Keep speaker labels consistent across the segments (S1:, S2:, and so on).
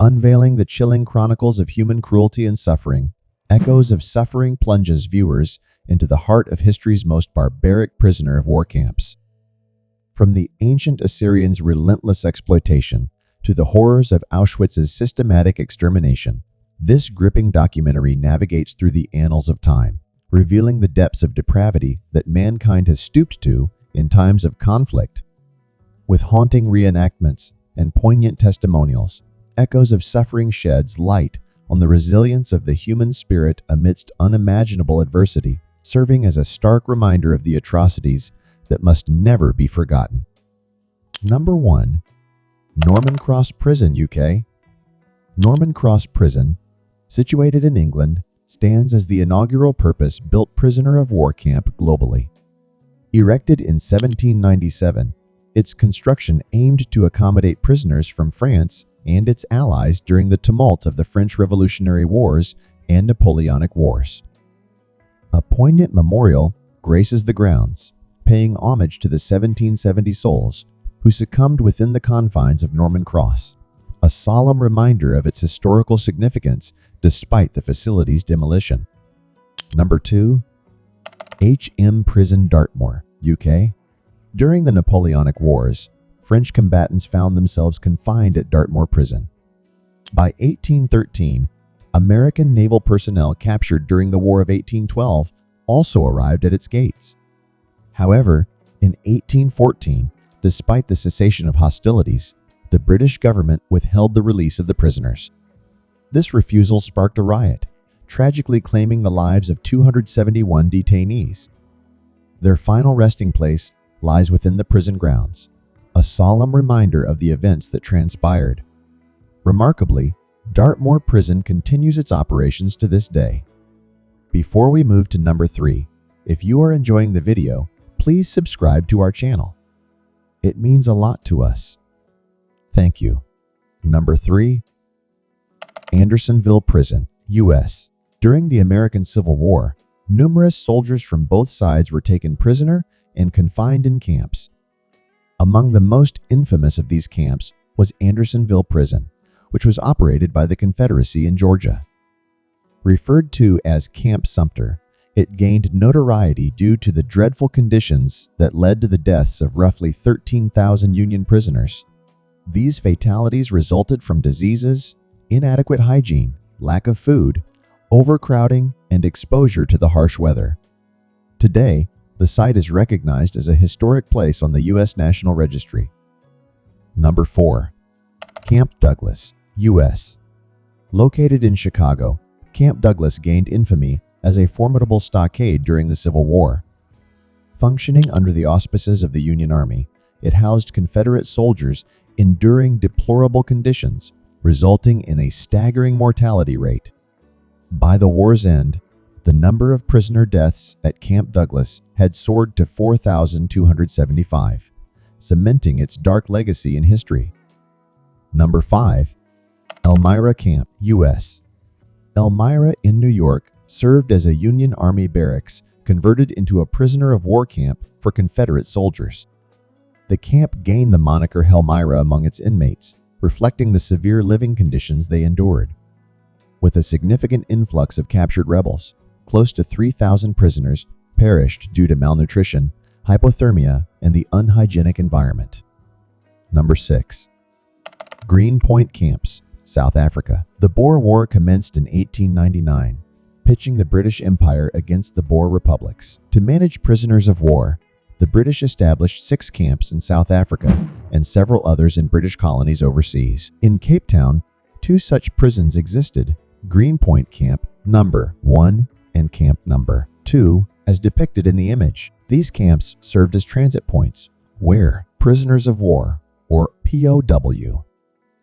S1: Unveiling the chilling chronicles of human cruelty and suffering, Echoes of Suffering plunges viewers into the heart of history's most barbaric prisoner of war camps. From the ancient Assyrians' relentless exploitation to the horrors of Auschwitz's systematic extermination, this gripping documentary navigates through the annals of time, revealing the depths of depravity that mankind has stooped to in times of conflict. With haunting reenactments and poignant testimonials, Echoes of Suffering sheds light on the resilience of the human spirit amidst unimaginable adversity, serving as a stark reminder of the atrocities that must never be forgotten. Number 1. Norman Cross Prison, UK. Norman Cross Prison, situated in England, stands as the inaugural purpose-built prisoner of war camp globally. Erected in 1797, its construction aimed to accommodate prisoners from France and its allies during the tumult of the French Revolutionary Wars and Napoleonic Wars. A poignant memorial graces the grounds, paying homage to the 1770 souls who succumbed within the confines of Norman Cross, a solemn reminder of its historical significance despite the facility's demolition. Number 2. HM Prison Dartmoor, UK. During the Napoleonic Wars, French combatants found themselves confined at Dartmoor Prison. By 1813, American naval personnel captured during the War of 1812 also arrived at its gates. However, in 1814, despite the cessation of hostilities, the British government withheld the release of the prisoners. This refusal sparked a riot, tragically claiming the lives of 271 detainees. Their final resting place lies within the prison grounds, a solemn reminder of the events that transpired. Remarkably, Dartmoor Prison continues its operations to this day. Before we move to number 3, if you are enjoying the video, please subscribe to our channel. It means a lot to us. Thank you. Number 3. Andersonville Prison, US. During the American Civil War, numerous soldiers from both sides were taken prisoner and confined in camps. Among the most infamous of these camps was Andersonville Prison, which was operated by the Confederacy in Georgia. Referred to as Camp Sumter, it gained notoriety due to the dreadful conditions that led to the deaths of roughly 13,000 Union prisoners. These fatalities resulted from diseases, inadequate hygiene, lack of food, overcrowding, and exposure to the harsh weather. Today, the site is recognized as a historic place on the U.S. National Registry. Number 4. Camp Douglas, U.S. Located in Chicago, Camp Douglas gained infamy as a formidable stockade during the Civil War. Functioning under the auspices of the Union Army, it housed Confederate soldiers enduring deplorable conditions, resulting in a staggering mortality rate. By the war's end, the number of prisoner deaths at Camp Douglas had soared to 4,275, cementing its dark legacy in history. Number 5. Elmira Camp, U.S. Elmira in New York served as a Union Army barracks converted into a prisoner of war camp for Confederate soldiers. The camp gained the moniker Elmira among its inmates, reflecting the severe living conditions they endured. With a significant influx of captured rebels, close to 3,000 prisoners perished due to malnutrition, hypothermia, and the unhygienic environment. Number 6. Green Point Camps, South Africa. The Boer War commenced in 1899, pitching the British Empire against the Boer republics. To manage prisoners of war, the British established 6 camps in South Africa and several others in British colonies overseas. In Cape Town, 2 such prisons existed: Green Point Camp Number 1 and Camp Number 2, as depicted in the image. These camps served as transit points where prisoners of war, or POW,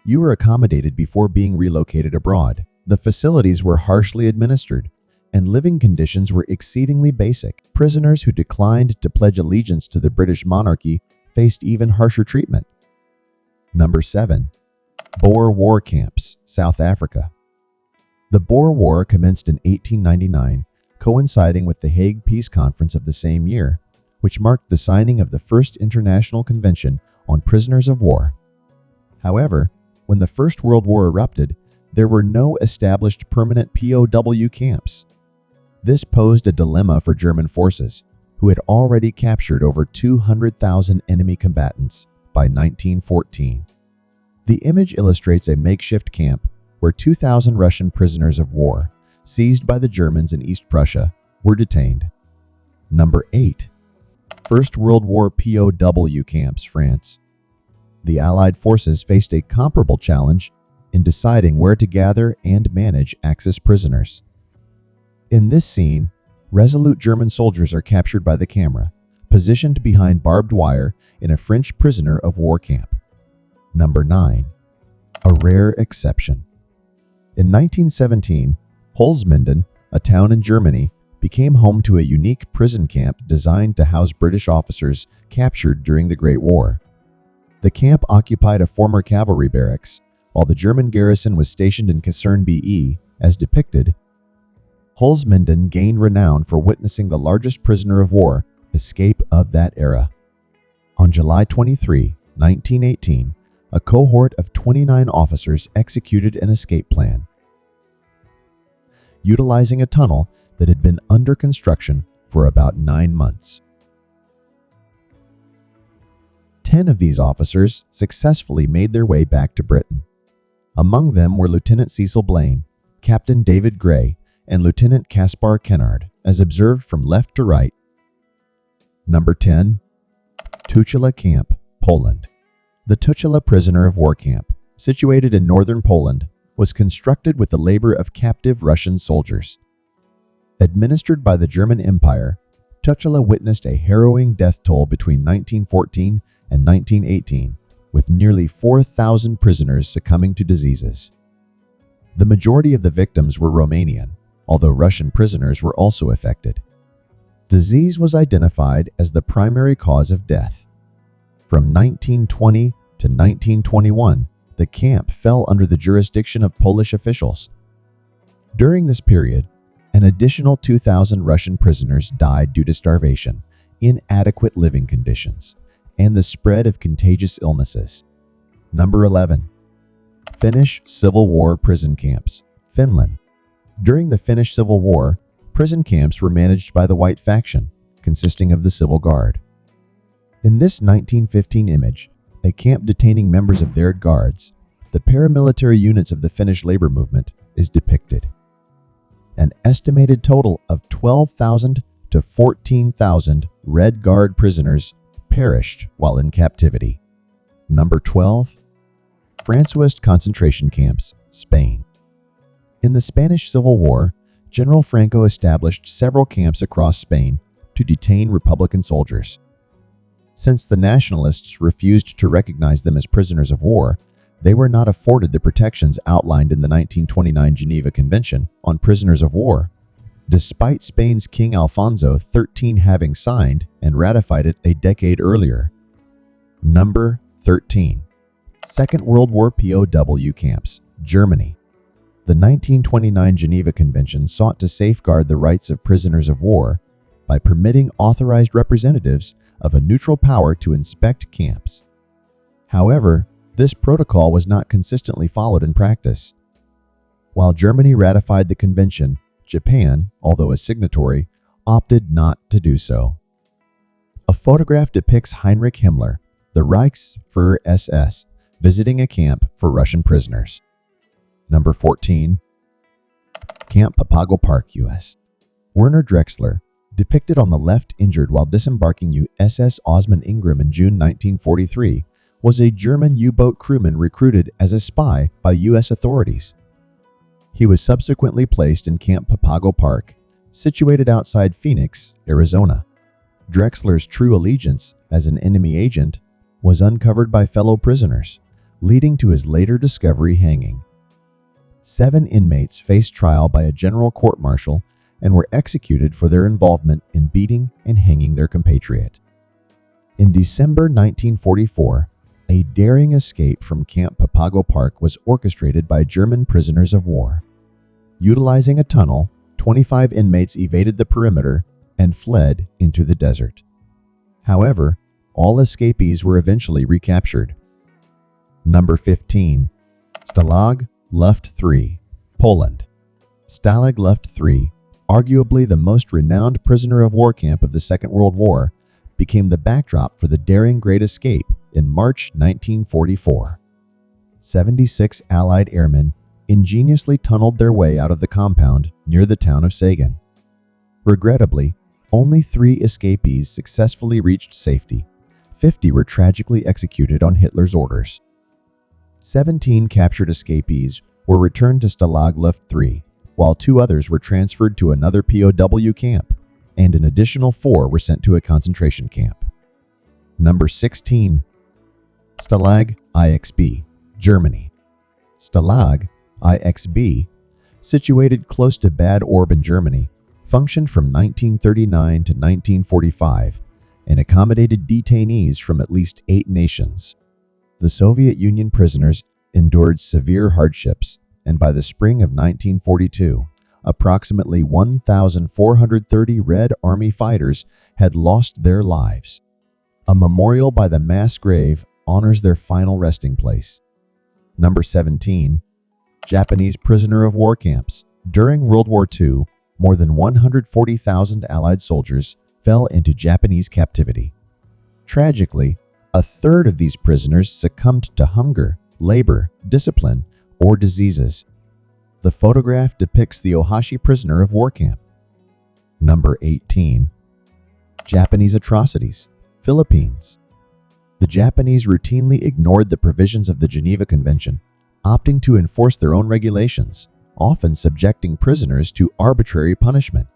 S1: you were accommodated before being relocated abroad. The facilities were harshly administered, and living conditions were exceedingly basic. Prisoners who declined to pledge allegiance to the British monarchy faced even harsher treatment. Number 7. Boer War Camps, South Africa. The Boer War commenced in 1899, coinciding with the Hague Peace Conference of the same year, which marked the signing of the First International Convention on Prisoners of War. However, when the First World War erupted, there were no established permanent POW camps. This posed a dilemma for German forces, who had already captured over 200,000 enemy combatants by 1914. The image illustrates a makeshift camp where 2,000 Russian prisoners of war, seized by the Germans in East Prussia, were detained. Number 8. First World War POW Camps, France. The Allied forces faced a comparable challenge in deciding where to gather and manage Axis prisoners. In this scene, resolute German soldiers are captured by the camera, positioned behind barbed wire in a French prisoner of war camp. Number 9. A rare exception. In 1917, Holzminden, a town in Germany, became home to a unique prison camp designed to house British officers captured during the Great War. The camp occupied a former cavalry barracks, while the German garrison was stationed in Kaserne BE, as depicted. Holzminden gained renown for witnessing the largest prisoner of war escape of that era. On July 23, 1918, a cohort of 29 officers executed an escape plan, utilizing a tunnel that had been under construction for about 9 months. 10 of these officers successfully made their way back to Britain. Among them were Lieutenant Cecil Blaine, Captain David Gray, and Lieutenant Kaspar Kennard, as observed from left to right. Number 10. Tucholę Camp, Poland. The Tucholę prisoner of war camp, situated in northern Poland, was constructed with the labor of captive Russian soldiers. Administered by the German Empire, Tucholę witnessed a harrowing death toll between 1914 and 1918, with nearly 4,000 prisoners succumbing to diseases. The majority of the victims were Romanian, although Russian prisoners were also affected. Disease was identified as the primary cause of death. From 1920 to 1921, the camp fell under the jurisdiction of Polish officials. During this period, an additional 2,000 Russian prisoners died due to starvation, inadequate living conditions, and the spread of contagious illnesses. Number 11. Finnish Civil War prison camps, Finland. During the Finnish Civil War, prison camps were managed by the White faction, consisting of the Civil Guard. In this 1915 image, a camp detaining members of their guards, the paramilitary units of the Finnish labor movement, is depicted. An estimated total of 12,000 to 14,000 Red Guard prisoners perished while in captivity. Number 12. Francoist concentration camps, Spain. In the Spanish Civil War, General Franco established several camps across Spain to detain Republican soldiers. Since the nationalists refused to recognize them as prisoners of war, they were not afforded the protections outlined in the 1929 Geneva Convention on prisoners of war, despite Spain's King Alfonso XIII having signed and ratified it a decade earlier. Number 13. Second World War POW Camps, Germany. The 1929 Geneva Convention sought to safeguard the rights of prisoners of war by permitting authorized representatives of a neutral power to inspect camps. However, this protocol was not consistently followed in practice. While Germany ratified the convention, Japan, although a signatory, opted not to do so. A photograph depicts Heinrich Himmler, the Reichsfuhrer SS, visiting a camp for Russian prisoners. Number 14. Camp Papago Park, U.S. Werner Drexler, depicted on the left injured while disembarking USS Osman Ingram in June 1943, was a German U-boat crewman recruited as a spy by U.S. authorities. He was subsequently placed in Camp Papago Park, situated outside Phoenix, Arizona. Drexler's true allegiance as an enemy agent was uncovered by fellow prisoners, leading to his later discovery hanging. 7 inmates faced trial by a general court-martial and were executed for their involvement in beating and hanging their compatriot. In December 1944, a daring escape from Camp Papago Park was orchestrated by German prisoners of war. Utilizing a tunnel, 25 inmates evaded the perimeter and fled into the desert. However, all escapees were eventually recaptured. Number 15. Stalag Luft 3, Poland. Stalag Luft 3, arguably the most renowned prisoner of war camp of the Second World War, became the backdrop for the daring Great Escape in March 1944. 76 Allied airmen ingeniously tunneled their way out of the compound near the town of Sagan. Regrettably, only 3 escapees successfully reached safety. 50 were tragically executed on Hitler's orders. 17 captured escapees were returned to Stalag Luft 3, while 2 others were transferred to another POW camp, and an additional 4 were sent to a concentration camp. Number 16. Stalag IXB, Germany. Stalag IXB, situated close to Bad Orb in Germany, functioned from 1939 to 1945 and accommodated detainees from at least 8 nations. The Soviet Union prisoners endured severe hardships, and by the spring of 1942, approximately 1,430 Red Army fighters had lost their lives. A memorial by the mass grave honors their final resting place. Number 17. Japanese prisoner of war camps. During World War II, more than 140,000 Allied soldiers fell into Japanese captivity. Tragically, a third of these prisoners succumbed to hunger, labor, discipline, or diseases. The photograph depicts the Ohashi prisoner of war camp. Number 18. Japanese atrocities, Philippines. The Japanese routinely ignored the provisions of the Geneva Convention, opting to enforce their own regulations, often subjecting prisoners to arbitrary punishment.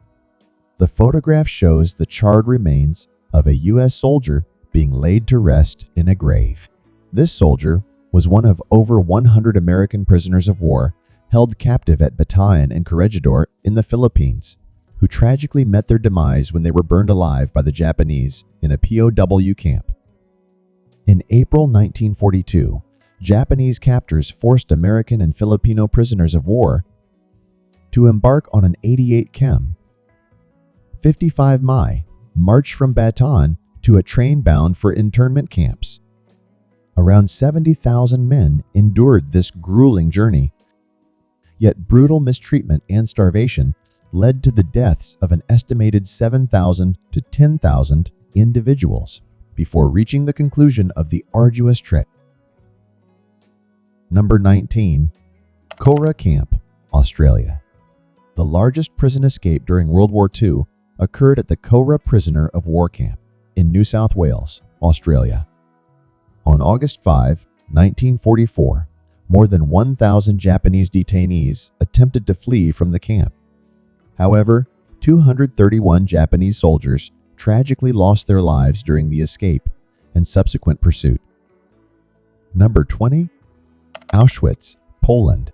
S1: The photograph shows the charred remains of a U.S. soldier being laid to rest in a grave. This soldier was one of over 100 American prisoners of war held captive at Batayan and Corregidor in the Philippines, who tragically met their demise when they were burned alive by the Japanese in a POW camp. In April 1942, Japanese captors forced American and Filipino prisoners of war to embark on an 88 Chem 55 Mi march from Bataan to a train bound for internment camps. Around 70,000 men endured this grueling journey. Yet brutal mistreatment and starvation led to the deaths of an estimated 7,000 to 10,000 individuals before reaching the conclusion of the arduous trek. Number 19. Cora Camp, Australia. The largest prison escape during World War II occurred at the Cora Prisoner of War Camp in New South Wales, Australia. On August 5, 1944, more than 1,000 Japanese detainees attempted to flee from the camp. However, 231 Japanese soldiers tragically lost their lives during the escape and subsequent pursuit. Number 20. Auschwitz, Poland.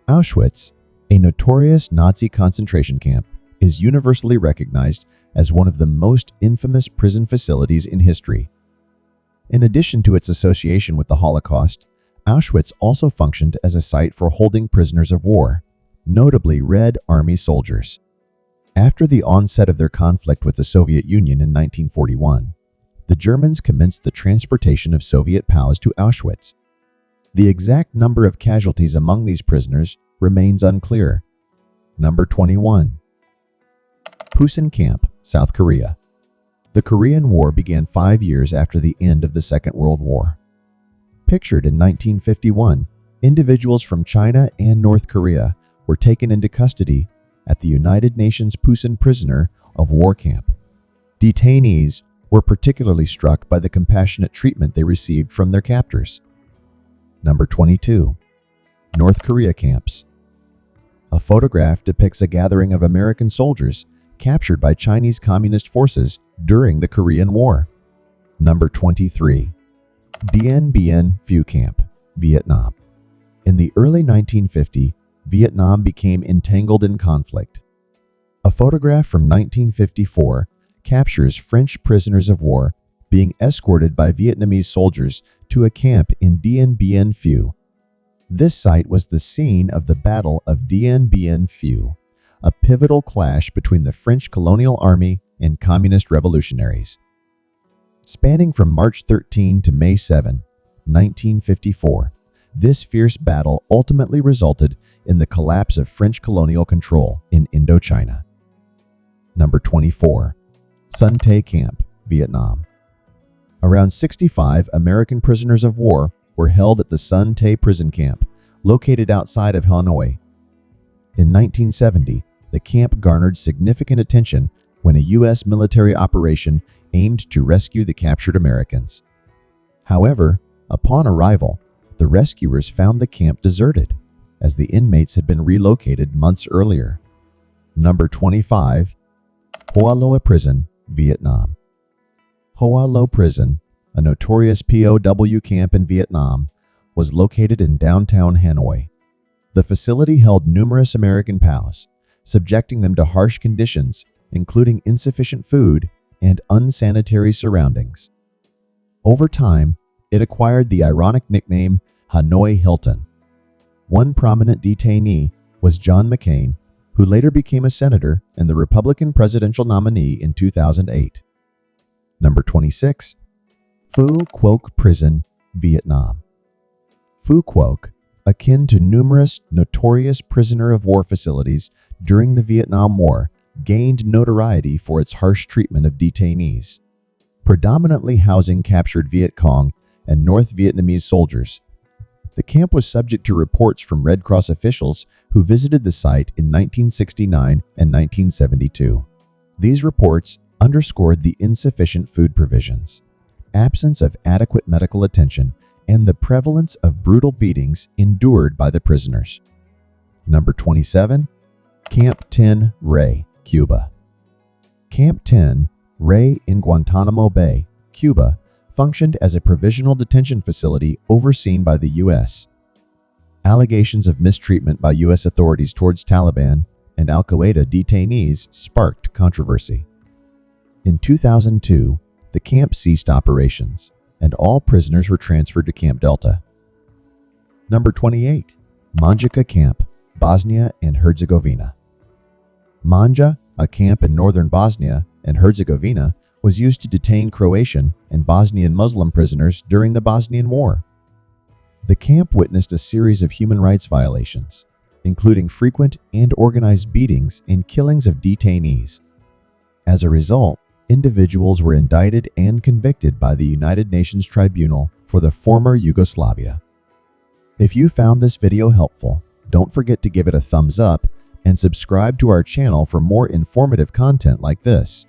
S1: Auschwitz, a notorious Nazi concentration camp, is universally recognized as one of the most infamous prison facilities in history. In addition to its association with the Holocaust, Auschwitz also functioned as a site for holding prisoners of war, notably Red Army soldiers. After the onset of their conflict with the Soviet Union in 1941, the Germans commenced the transportation of Soviet POWs to Auschwitz. The exact number of casualties among these prisoners remains unclear. Number 21. Pusan Camp, South Korea. The Korean War began 5 years after the end of the Second World War. Pictured in 1951, individuals from China and North Korea were taken into custody at the United Nations Pusan Prisoner of War Camp. Detainees were particularly struck by the compassionate treatment they received from their captors. Number 22. North Korea Camps. A photograph depicts a gathering of American soldiers captured by Chinese Communist forces during the Korean War. Number 23. Dien Bien Phu Camp, Vietnam. In the early 1950s, Vietnam became entangled in conflict. A photograph from 1954 captures French prisoners of war being escorted by Vietnamese soldiers to a camp in Dien Bien Phu. This site was the scene of the Battle of Dien Bien Phu, a pivotal clash between the French colonial army and communist revolutionaries. Spanning from March 13 to May 7, 1954, This fierce battle ultimately resulted in the collapse of French colonial control in Indochina. Number 24. Son Tay Camp, Vietnam. Around 65 American prisoners of war were held at the Son Tay prison camp, located outside of Hanoi. In 1970, the camp garnered significant attention when a U.S. military operation aimed to rescue the captured Americans. However, upon arrival, the rescuers found the camp deserted, as the inmates had been relocated months earlier. Number 25. Hoa Lo Prison, Vietnam. Hoa Lo Prison, a notorious POW camp in Vietnam, was located in downtown Hanoi. The facility held numerous American POWs, subjecting them to harsh conditions, including insufficient food and unsanitary surroundings. Over time, it acquired the ironic nickname Hanoi Hilton. One prominent detainee was John McCain, who later became a senator and the Republican presidential nominee in 2008. Number 26. Phu Quoc Prison, Vietnam. Phu Quoc, akin to numerous notorious prisoner of war facilities during the Vietnam War, gained notoriety for its harsh treatment of detainees. Predominantly housing captured Viet Cong and North Vietnamese soldiers, the camp was subject to reports from Red Cross officials who visited the site in 1969 and 1972. These reports underscored the insufficient food provisions, absence of adequate medical attention, and the prevalence of brutal beatings endured by the prisoners. Number 27. Camp 10 Rey, Cuba. Camp 10 Rey in Guantanamo Bay, Cuba, functioned as a provisional detention facility overseen by the U.S. Allegations of mistreatment by U.S. authorities towards Taliban and Al-Qaeda detainees sparked controversy. In 2002, the camp ceased operations, and all prisoners were transferred to Camp Delta. Number 28. Manjica Camp, Bosnia and Herzegovina. Manja, a camp in northern Bosnia and Herzegovina, was used to detain Croatian and Bosnian Muslim prisoners during the Bosnian War. The camp witnessed a series of human rights violations, including frequent and organized beatings and killings of detainees. As a result, individuals were indicted and convicted by the United Nations Tribunal for the former Yugoslavia. If you found this video helpful, don't forget to give it a thumbs up and subscribe to our channel for more informative content like this.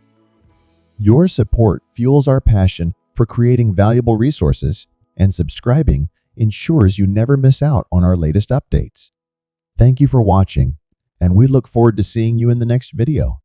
S1: Your support fuels our passion for creating valuable resources, and subscribing ensures you never miss out on our latest updates. Thank you for watching, and we look forward to seeing you in the next video.